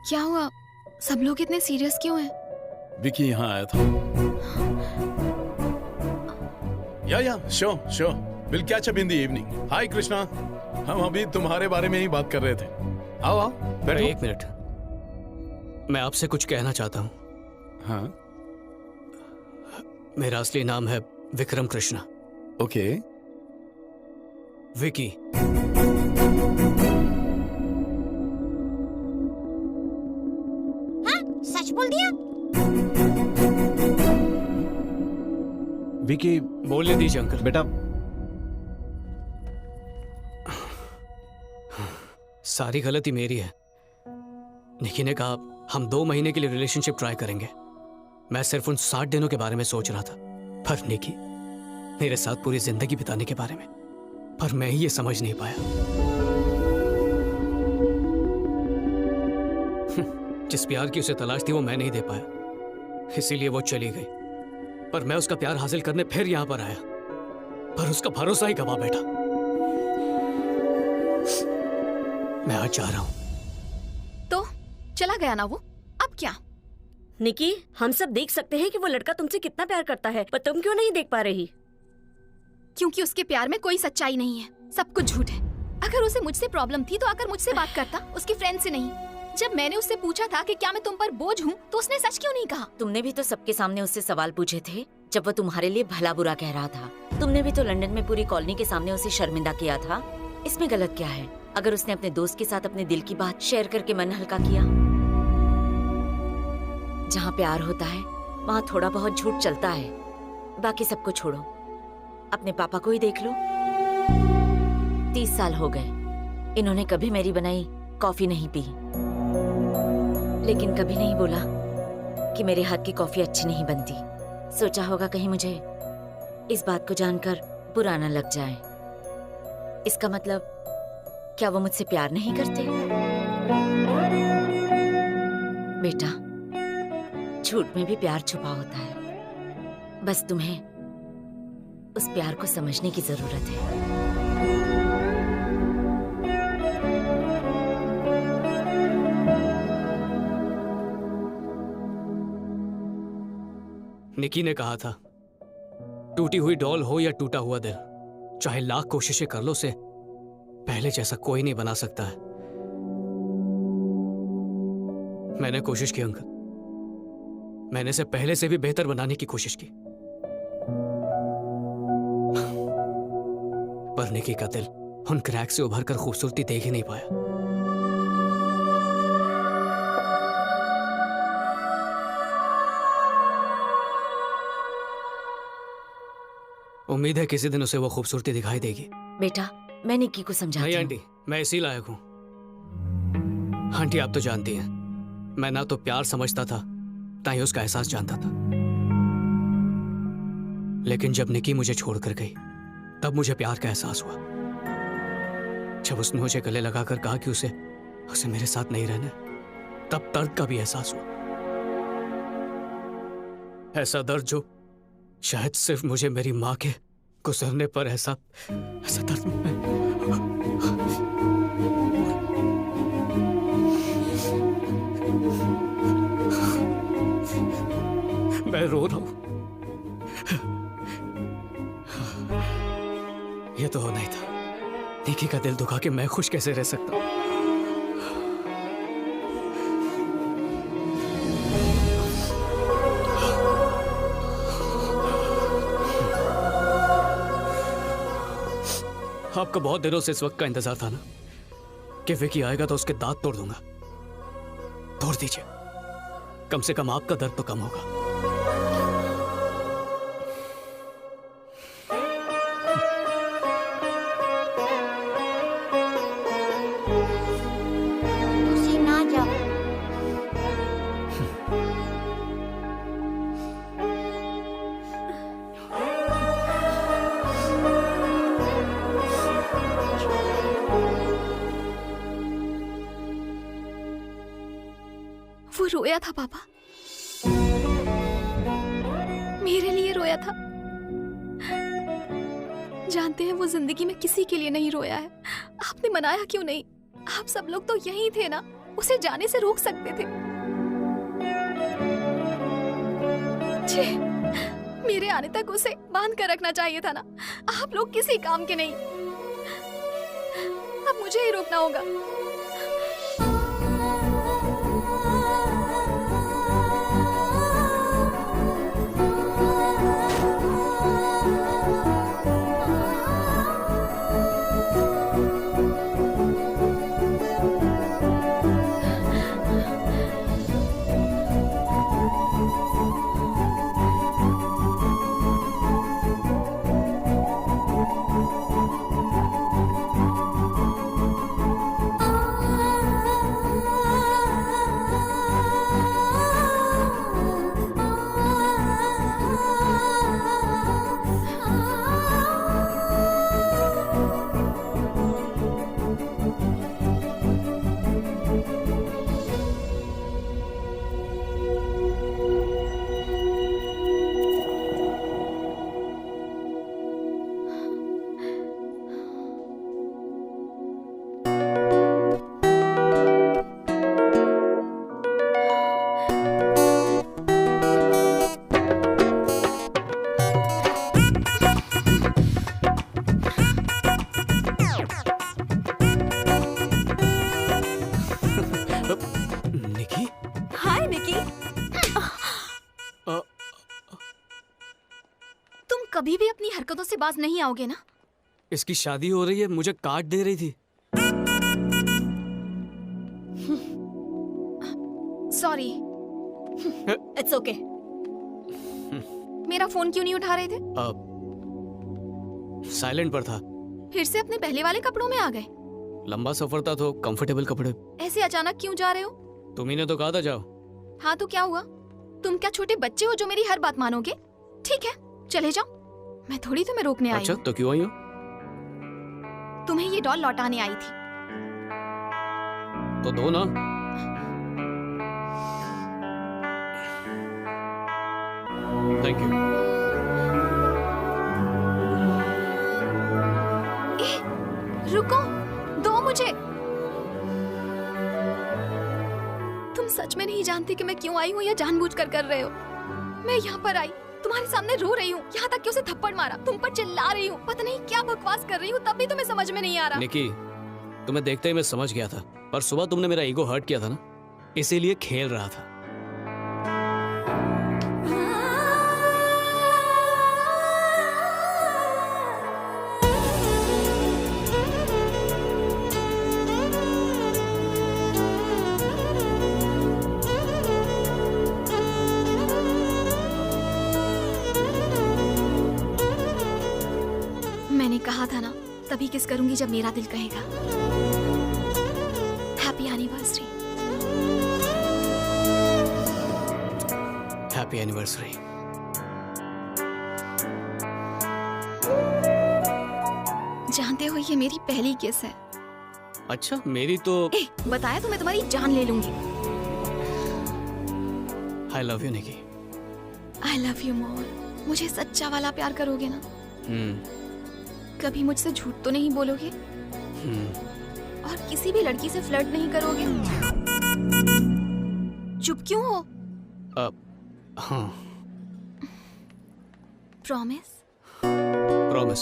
क्या हुआ? सब लोग इतने सीरियस क्यों हैं? विकी यहाँ आया था। Yeah sure will catch up in the evening. Hi Krishna, हम अभी तुम्हारे बारे में ही बात कर रहे थे। आओ आओ बैठो। एक मिनट, मैं आपसे कुछ कहना चाहता हूँ। हाँ मेरा असली नाम है विक्रम कृष्णा। ओके। विकी। हाँ, सच बोल दिया। विकी बोलने दीजिए अंकल। बेटा, सारी गलती मेरी है। निकी ने कहा हम 2 महीने के लिए रिलेशनशिप ट्राई करेंगे। मैं सिर्फ उन 60 दिनों के बारे में सोच रहा था, पर निकी मेरे साथ पूरी जिंदगी बिताने के बारे में। पर मैं ही ये समझ नहीं पाया। जिस प्यार की उसे तलाश थी वो मैं नहीं दे पाया, इसीलिए वो चली गई। पर मैं उसका प्यार हासिल करने फिर यहां पर आया, पर उसका भरोसा ही गवा बैठा। मैं आज जा रहा हूं। तो चला गया ना वो, अब क्या? निकी, हम सब देख सकते हैं कि वो लड़का तुमसे कितना प्यार करता है, पर तुम क्यों नहीं देख पा रही? क्योंकि उसके प्यार में कोई सच्चाई नहीं है, सब कुछ झूठ है। अगर उसे मुझसे प्रॉब्लम थी तो आकर मुझसे बात करता, उसकी फ्रेंड से नहीं। जब मैंने उससे पूछा था कि क्या मैं तुम पर बोझ हूँ, तो उसने सच क्यों नहीं कहा? तुमने भी तो सबके सामने उससे सवाल पूछे थे जब वो तुम्हारे लिए भला बुरा कह रहा था। तुमने भी तो लंदन में पूरी कॉलोनी के सामने उसे शर्मिंदा किया था। इसमें गलत क्या है अगर उसने अपने दोस्त के साथ अपने दिल की बात शेयर करके मन हल्का किया? जहाँ प्यार होता है वहाँ थोड़ा बहुत झूठ चलता है। बाकी सबको छोड़ो, अपने पापा को ही देख लो। 30 साल हो गए, इन्होंने कभी मेरी बनाई कॉफी नहीं पी, लेकिन कभी नहीं बोला कि मेरे हाथ की कॉफी अच्छी नहीं बनती। सोचा होगा कहीं मुझे इस बात को जानकर बुरा न लग जाए। इसका मतलब क्या वो मुझसे प्यार नहीं करते? बेटा, झूठ में भी प्यार छुपा होता है, बस तुम्हें उस प्यार को समझने की जरूरत है। निकी ने कहा था, टूटी हुई डॉल हो या टूटा हुआ दिल, चाहे लाख कोशिशें कर लो, उसे पहले जैसा कोई नहीं बना सकता है। मैंने कोशिश की अंकल, मैंने इसे पहले से भी बेहतर बनाने की कोशिश की, पर निकी का दिल उन क्रैक से उभर कर खूबसूरती देख ही नहीं पाया। उम्मीद है किसी दिन उसे वो खूबसूरती दिखाई देगी। बेटा, मैं निक्की को समझाती नहीं हूँ। आंटी, मैं इसी लायक हूं। आंटी आप तो जानती हैं, मैं ना तो प्यार समझता था ना ही उसका एहसास जानता था। लेकिन जब निकी मुझे छोड़कर गई तब मुझे प्यार का एहसास हुआ। जब उसने मुझे गले लगाकर कहा कि उसे मेरे साथ नहीं रहना, तब दर्द का भी एहसास हुआ। ऐसा दर्द जो शायद सिर्फ मुझे मेरी मां के गुजरने पर ऐसा दर्द मैं रो रहा हूं। यह तो होना ही था। निकी का दिल दुखा के मैं खुश कैसे रह सकता हूं? आपको बहुत दिनों से इस वक्त का इंतजार था ना कि विकी आएगा तो उसके दांत तोड़ दूंगा। तोड़ दीजिए, कम से कम आपका दर्द तो कम होगा। तुसी ना जाओ। वो रोया था पापा, मेरे लिए रोया था। जानते हैं वो जिंदगी में किसी के लिए नहीं रोया है। आपने मनाया क्यों नहीं? आप सब लोग तो यही थे ना, उसे जाने से रोक सकते थे। छी, मेरे आने तक उसे बांध कर रखना चाहिए था ना। आप लोग किसी काम के नहीं। अब मुझे ही रोकना होगा। निकी, हाय निकी। तुम कभी भी अपनी हरकतों से बाज नहीं आओगे ना। इसकी शादी हो रही है, मुझे कार्ड दे रही थी। सॉरी। It's okay. मेरा फोन क्यों नहीं उठा रहे थे? साइलेंट पर था। फिर से अपने पहले वाले कपड़ों में आ गए। लंबा सफर था तो कंफर्टेबल कपड़े। ऐसे अचानक क्यों जा रहे हो? तुम्ही ने तो कहा था जाओ। हाँ तो क्या हुआ? तुम क्या छोटे बच्चे हो जो मेरी हर बात मानोगे? ठीक है, चले जाओ। मैं थोड़ी तुम्हें रोकने आई अच्छा हूँ। तो क्यों आई हो? तुम्हें ये डॉल लौटाने आई थी। तो दो ना। Thank you. रुको, दो मुझे। तुम सच में नहीं जानती कि मैं क्यों आई हूँ या जानबूझकर कर रहे हो? मैं यहाँ पर आई, तुम्हारे सामने रो रही हूँ, यहाँ तक कि उसे थप्पड़ मारा, तुम पर चिल्ला रही हूँ, पता नहीं क्या बकवास कर रही हूँ, तब भी तुम्हें समझ में नहीं आ रहा। निकी, तुम्हें देखते ही मैं समझ गया था, पर सुबह तुमने मेरा ईगो हर्ट किया था ना, इसीलिए खेल रहा था। मैंने कहा था ना, तभी किस करूंगी जब मेरा दिल कहेगा। Happy anniversary. Happy anniversary. जानते हो ये मेरी पहली किस है। अच्छा, मेरी तो बताया तो मैं तुम्हारी जान ले लूंगी। I love you Nikki. I love you more. मुझे सच्चा वाला प्यार करोगे ना? कभी मुझसे झूठ तो नहीं बोलोगे? और किसी भी लड़की से फ्लर्ट नहीं करोगे? चुप क्यों हो? हाँ। प्रॉमिस? प्रॉमिस।